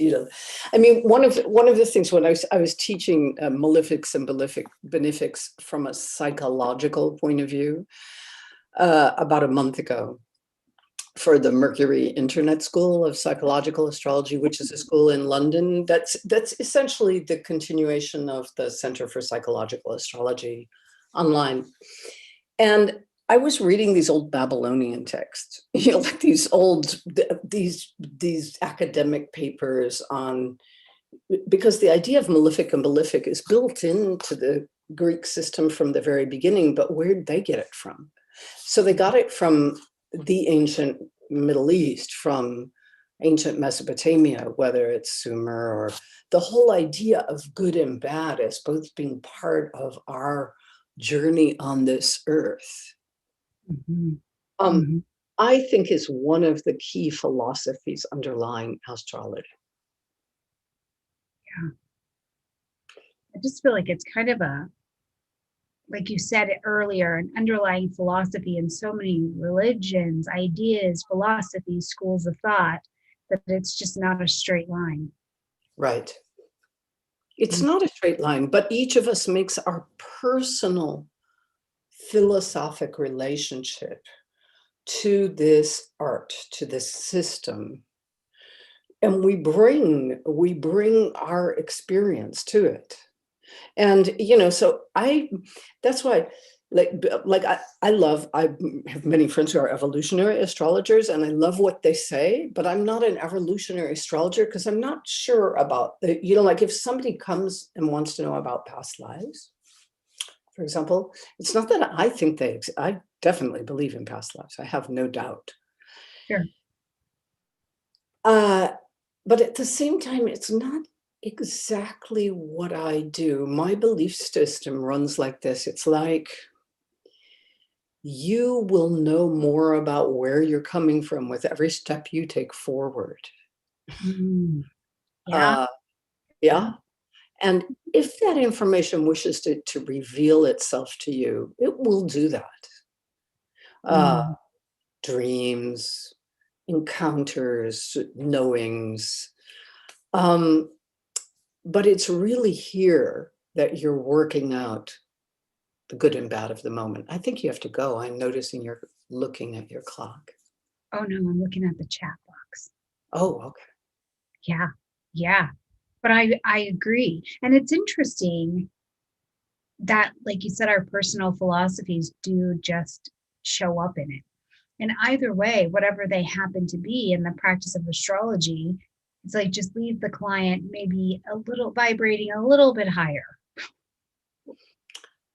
I mean, one of the things when I was teaching malefics and benefics from a psychological point of view about a month ago, for the Mercury Internet School of Psychological Astrology, which is a school in London. That's essentially the continuation of the Center for Psychological Astrology online. And I was reading these old Babylonian texts, like these academic papers on, because the idea of malefic and benefic is built into the Greek system from the very beginning, but where did they get it from? So they got it from the ancient Middle East, from ancient Mesopotamia, whether it's Sumer, or the whole idea of good and bad as both being part of our journey on this earth. I think is one of the key philosophies underlying astrology. Yeah. I just feel like it's kind of like you said it earlier, an underlying philosophy in so many religions, ideas, philosophies, schools of thought, that it's just not a straight line. Right. It's not a straight line, but each of us makes our personal philosophic relationship to this art, to this system. And we bring our experience to it. And, so that's why I have many friends who are evolutionary astrologers, and I love what they say, but I'm not an evolutionary astrologer because I'm not sure about, like if somebody comes and wants to know about past lives, for example, it's not that I think I definitely believe in past lives. I have no doubt. Sure. But at the same time, it's not exactly what I do. My belief system runs like this. It's like, you will know more about where you're coming from with every step you take forward. Mm, yeah. Uh, yeah. And if that information wishes to reveal itself to you, it will do that. Mm, Dreams, encounters, knowings. But it's really here that you're working out the good and bad of the moment. I think you have to go. I'm noticing you're looking at your clock. oh no, I'm looking at the chat box. Oh, okay. Yeah. Yeah. But I agree. And it's interesting that, like you said, our personal philosophies do just show up in it. And either way, whatever they happen to be in the practice of astrology, it's like just leave the client maybe a little vibrating a little bit higher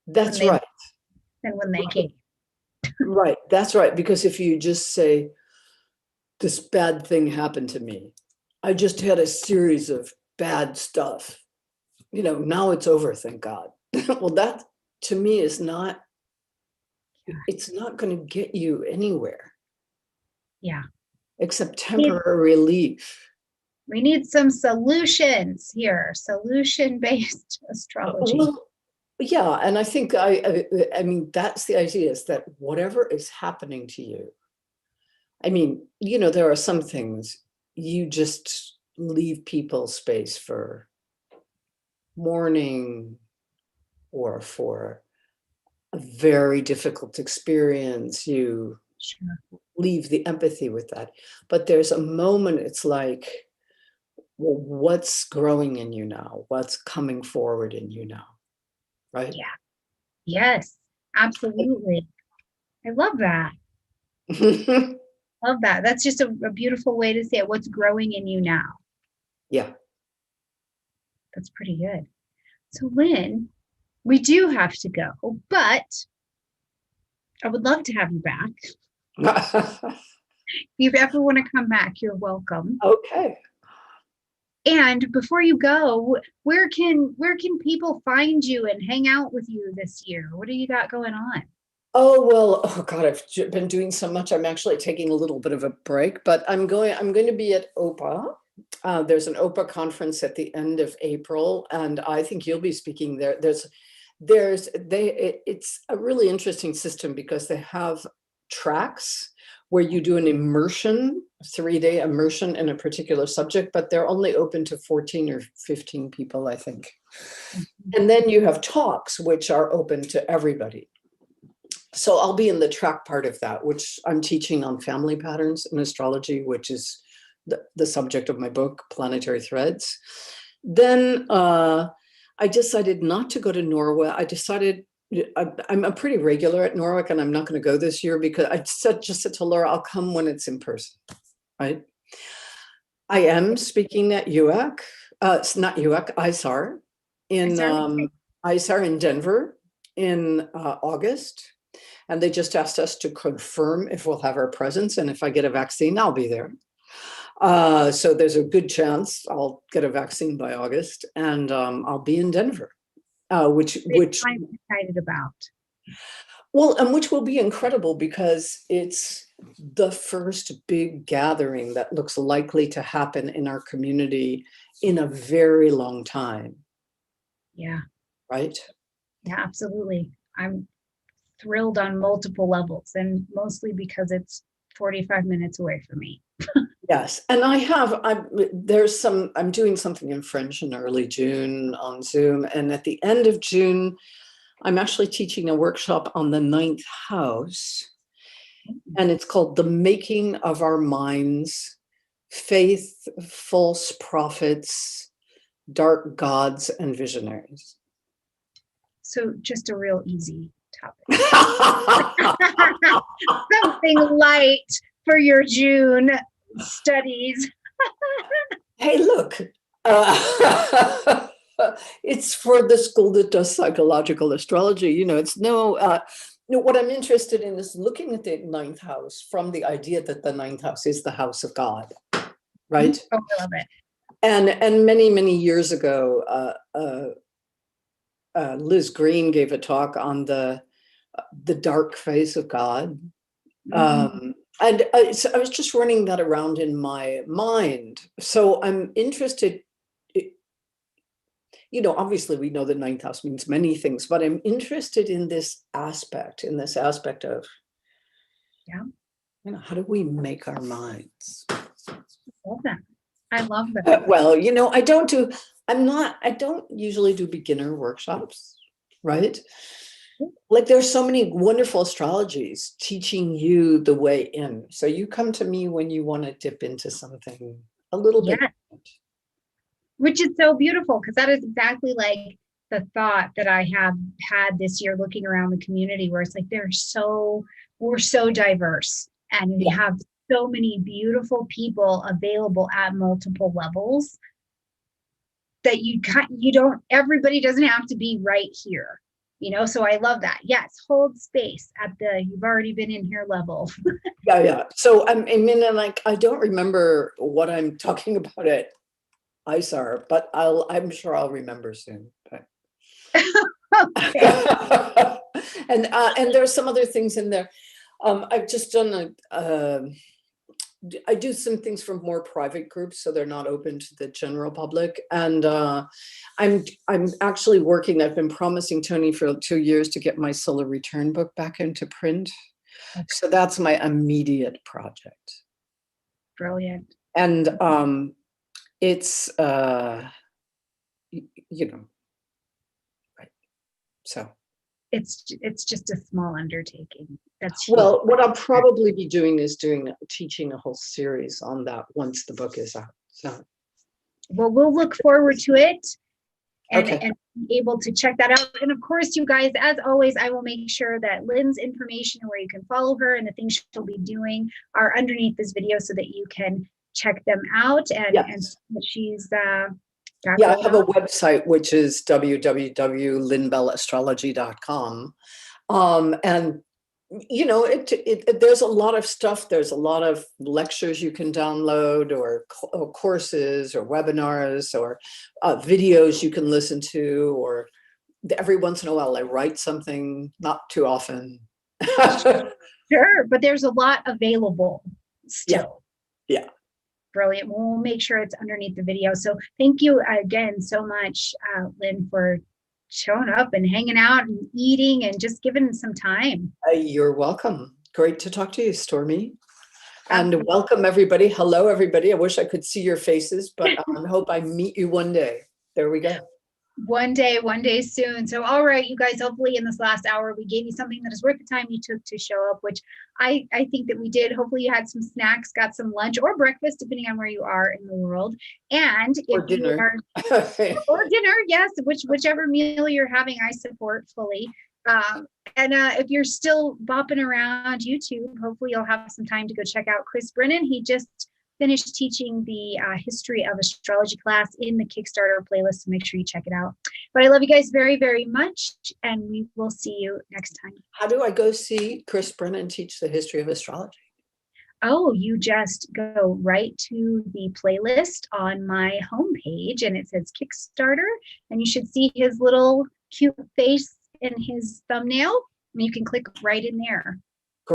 That's right. than when they came. Right. That's right. Because if you just say, this bad thing happened to me, I just had a series of bad stuff, now it's over, thank God. Well, that to me is not, it's not going to get you anywhere. Yeah. Except temporary relief. We need some solutions here, solution-based astrology. Well, yeah, and I think I mean that's the idea, is that whatever is happening to you, I mean, there are some things you just leave people space for mourning or for a very difficult experience. You Sure. leave the empathy with that. But there's a moment, it's like, well, what's growing in you now? What's coming forward in you now? Right? Yeah. Yes, absolutely. I love that. Love that. That's just a beautiful way to say it. What's growing in you now? Yeah. That's pretty good. So, Lynn, we do have to go, but I would love to have you back. If you ever want to come back, you're welcome. Okay. And before you go, where can people find you and hang out with you this year? What do you got going on? Oh, well, oh God, I've been doing so much. I'm actually taking a little bit of a break, but I'm going to be at OPA. There's an OPA conference at the end of April, and I think you'll be speaking there. It's a really interesting system because they have tracks where you do an immersion, 3-day immersion in a particular subject, but they're only open to 14 or 15 people, I think. And then you have talks, which are open to everybody. So I'll be in the track part of that, which I'm teaching on family patterns in astrology, which is the subject of my book, Planetary Threads. Then I decided not to go to Norway. I'm a pretty regular at Norwich, and I'm not going to go this year because I just said to Laura, I'll come when it's in person, right? I am speaking at UAC, it's not UAC, ISAR, ISAR in Denver in August. And they just asked us to confirm if we'll have our presence. And if I get a vaccine, I'll be there. So there's a good chance I'll get a vaccine by August, and I'll be in Denver, which I'm excited about. Well, and which will be incredible because it's the first big gathering that looks likely to happen in our community in a very long time. Yeah. Right? Yeah, absolutely. I'm thrilled on multiple levels, and mostly because it's 45 minutes away from me. Yes, and I'm doing something in French in early June on Zoom, and at the end of June, I'm actually teaching a workshop on the 9th house, and it's called The Making of Our Minds, Faith, False Prophets, Dark Gods, and Visionaries. So just a real easy topic. Something light for your June studies. Hey, look, it's for the school that does psychological astrology. You know, it's what I'm interested in is looking at the ninth house from the idea that the ninth house is the house of God, right? Oh, I love it. And many, many years ago, Liz Green gave a talk on the dark face of God. And so I was just running that around in my mind. So I'm interested, you know, obviously we know the ninth house means many things, but I'm interested in this aspect of, Yeah. you know, how do we make our minds? Love that. I love that. Well, you know, I don't usually do beginner workshops, right? Like there's so many wonderful astrologies teaching you the way in. So you come to me when you want to dip into something a little bit. Which is so beautiful, because that is exactly like the thought that I have had this year looking around the community, where it's like we're so diverse, and we have so many beautiful people available at multiple levels that everybody doesn't have to be right here. You know, so I love that. Yes, hold space at the you've already been in here level. Yeah. So I mean, and like I don't remember what I'm talking about at ISAR, but I'm sure I'll remember soon. But and there's some other things in there. I've just done I do some things from more private groups, so they're not open to the general public. And I'm actually working. I've been promising Tony for 2 years to get my solar return book back into print. Okay. So that's my immediate project. Brilliant. And it's you know, right. So it's just a small undertaking. That's well, what I'll probably be doing is teaching a whole series on that once the book is out. So well, we'll look forward to it and okay. and be able to check that out. And of course, you guys, as always, I will make sure that Lynn's information and where you can follow her and the things she'll be doing are underneath this video, so that you can check them out. And and she's I have a website, which is www.lynnbellastrology.com. And you know, there's a lot of stuff. There's a lot of lectures you can download, or courses, or webinars, or videos you can listen to, or every once in a while I write something, not too often. Sure, but there's a lot available still. Yeah. Brilliant. We'll make sure it's underneath the video. So thank you again so much, Lynn, for showing up and hanging out and eating and just giving some time. You're welcome. Great to talk to you, Stormy. And welcome everybody. Hello, everybody. I wish I could see your faces, but I hope I meet you one day. There we go. One day soon. So, all right, you guys, hopefully in this last hour, we gave you something that is worth the time you took to show up, which I think that we did. Hopefully you had some snacks, got some lunch or breakfast, depending on where you are in the world. And or dinner. Or dinner, yes, whichever meal you're having, I support fully. And if you're still bopping around YouTube, hopefully you'll have some time to go check out Chris Brennan. He just finished teaching the history of astrology class in the Kickstarter playlist, so make sure you check it out. But I love you guys very, very much, and we will see you next time. How do I go see Chris Brennan teach the history of astrology? Oh, you just go right to the playlist on my homepage, and it says Kickstarter, and you should see his little cute face in his thumbnail, and you can click right in there.